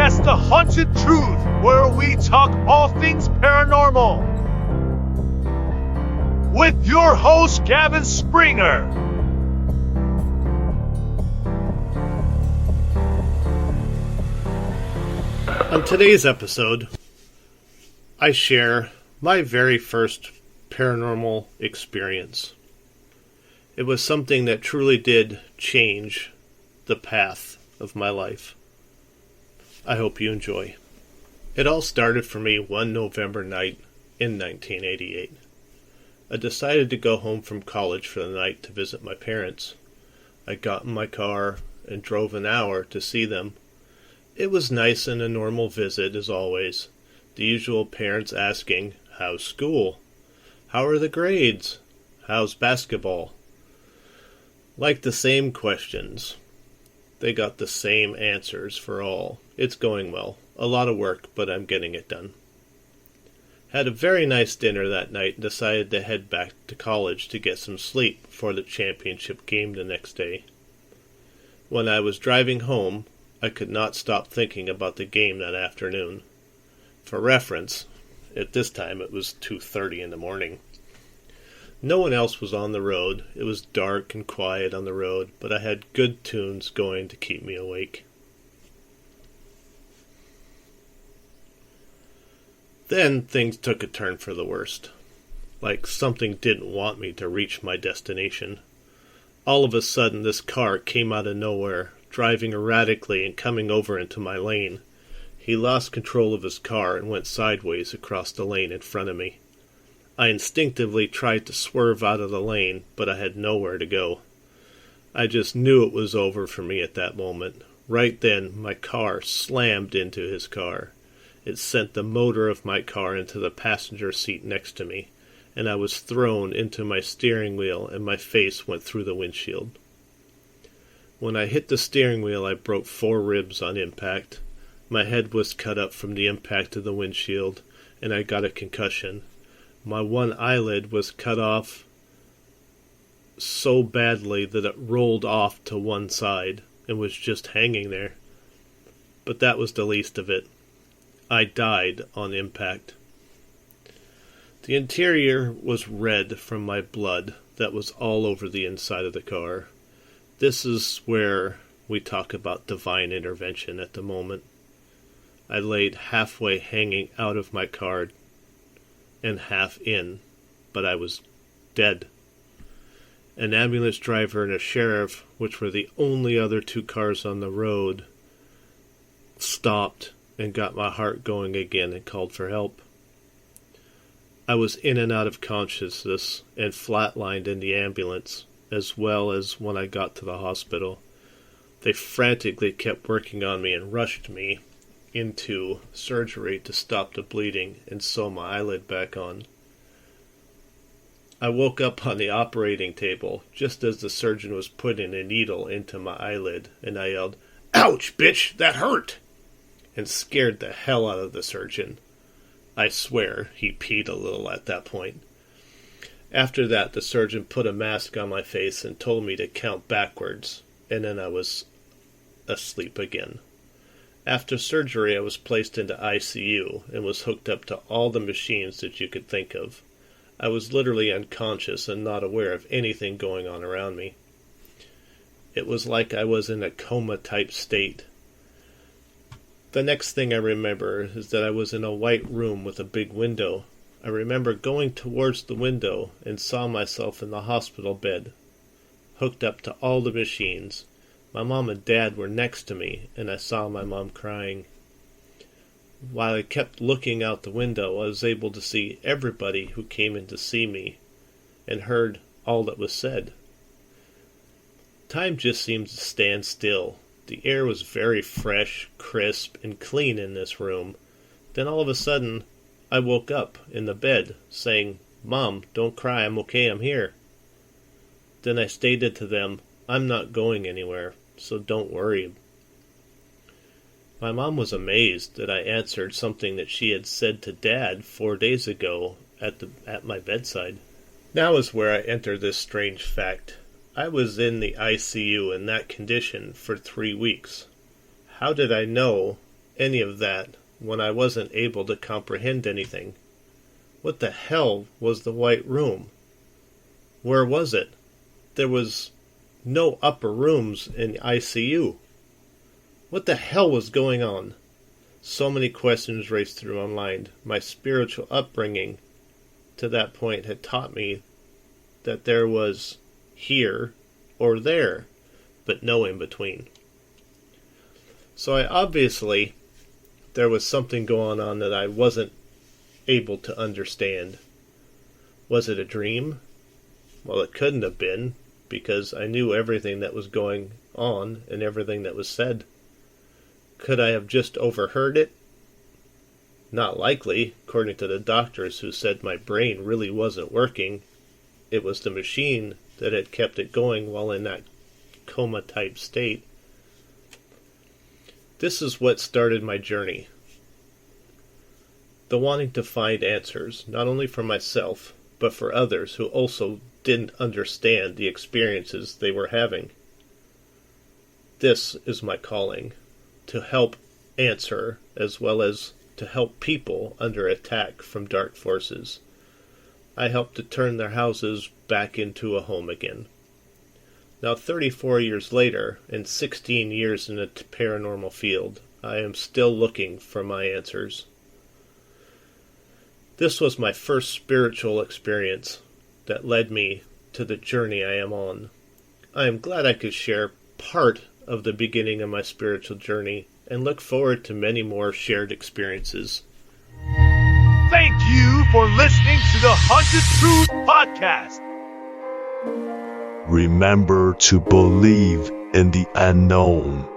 podcast, The Haunted Truth, where we talk all things paranormal. With your host, Gavin Springer. On today's episode, I share my very first paranormal experience. It was something that truly did change the path of my life. I hope you enjoy. It all started for me one November night in 1988. I decided to go home from college for the night to visit my parents. I got in my car and drove an hour to see them. It was nice and a normal visit as always. The usual parents asking, "How's school? How are the grades? How's basketball?" Like the same questions. They got the same answers for all. It's going well. A lot of work, but I'm getting it done. Had a very nice dinner that night and decided to head back to college to get some sleep for the championship game the next day. When I was driving home, I could not stop thinking about the game that afternoon. For reference, at this time it was 2:30 in the morning. No one else was on the road. It was dark and quiet on the road, but I had good tunes going to keep me awake. Then things took a turn for the worst. Like something didn't want me to reach my destination. All of a sudden, this car came out of nowhere, driving erratically and coming over into my lane. He lost control of his car and went sideways across the lane in front of me. I instinctively tried to swerve out of the lane, but I had nowhere to go. I just knew it was over for me at that moment. Right then, my car slammed into his car. It sent the motor of my car into the passenger seat next to me, and I was thrown into my steering wheel and my face went through the windshield. When I hit the steering wheel, I broke 4 ribs on impact. My head was cut up from the impact of the windshield, and I got a concussion. My one eyelid was cut off so badly that it rolled off to one side and was just hanging there. But that was the least of it. I died on impact. The interior was red from my blood that was all over the inside of the car. This is where we talk about divine intervention at the moment. I laid halfway hanging out of my car and half in, but I was dead. An ambulance driver and a sheriff, which were the only other 2 cars on the road, stopped and got my heart going again and called for help. I was in and out of consciousness and flatlined in the ambulance, as well as when I got to the hospital. They frantically kept working on me and rushed me into surgery to stop the bleeding and sew my eyelid back on. I woke up on the operating table just as the surgeon was putting a needle into my eyelid, and I yelled, "Ouch, bitch, that hurt!" and scared the hell out of the surgeon. I swear he peed a little at that point. After that, the surgeon put a mask on my face and told me to count backwards, and then I was asleep again. After surgery, I was placed into ICU and was hooked up to all the machines that you could think of. I was literally unconscious and not aware of anything going on around me. It was like I was in a coma-type state. The next thing I remember is that I was in a white room with a big window. I remember going towards the window and saw myself in the hospital bed, hooked up to all the machines. My mom and dad were next to me, and I saw my mom crying. While I kept looking out the window, I was able to see everybody who came in to see me, and heard all that was said. Time just seemed to stand still. The air was very fresh, crisp, and clean in this room. Then all of a sudden, I woke up in the bed, saying, "Mom, don't cry, I'm okay, I'm here." Then I stated to them, "I'm not going anywhere, so don't worry." My mom was amazed that I answered something that she had said to Dad 4 days ago at my bedside. Now is where I enter this strange fact. I was in the ICU in that condition for 3 weeks. How did I know any of that when I wasn't able to comprehend anything. What the hell was the White Room? Where was it? There was no upper rooms in ICU. What the hell was going on? So many questions raced through my mind. My spiritual upbringing to that point had taught me that there was here or there, but no in between. So there was something going on that I wasn't able to understand. Was it a dream? Well, it couldn't have been, because I knew everything that was going on and everything that was said. Could I have just overheard it? Not likely, according to the doctors who said my brain really wasn't working. It was the machine that had kept it going while in that coma-type state. This is what started my journey. The wanting to find answers, not only for myself, but for others who also didn't understand the experiences they were having. This is my calling, to help answer as well as to help people under attack from dark forces. I help to turn their houses back into a home again. Now, 34 years later, and 16 years in the paranormal field, I am still looking for my answers. This was my first spiritual experience that led me to the journey I am on. I am glad I could share part of the beginning of my spiritual journey and look forward to many more shared experiences. Thank you for listening to the Haunted Truth Podcast. Remember to believe in the unknown.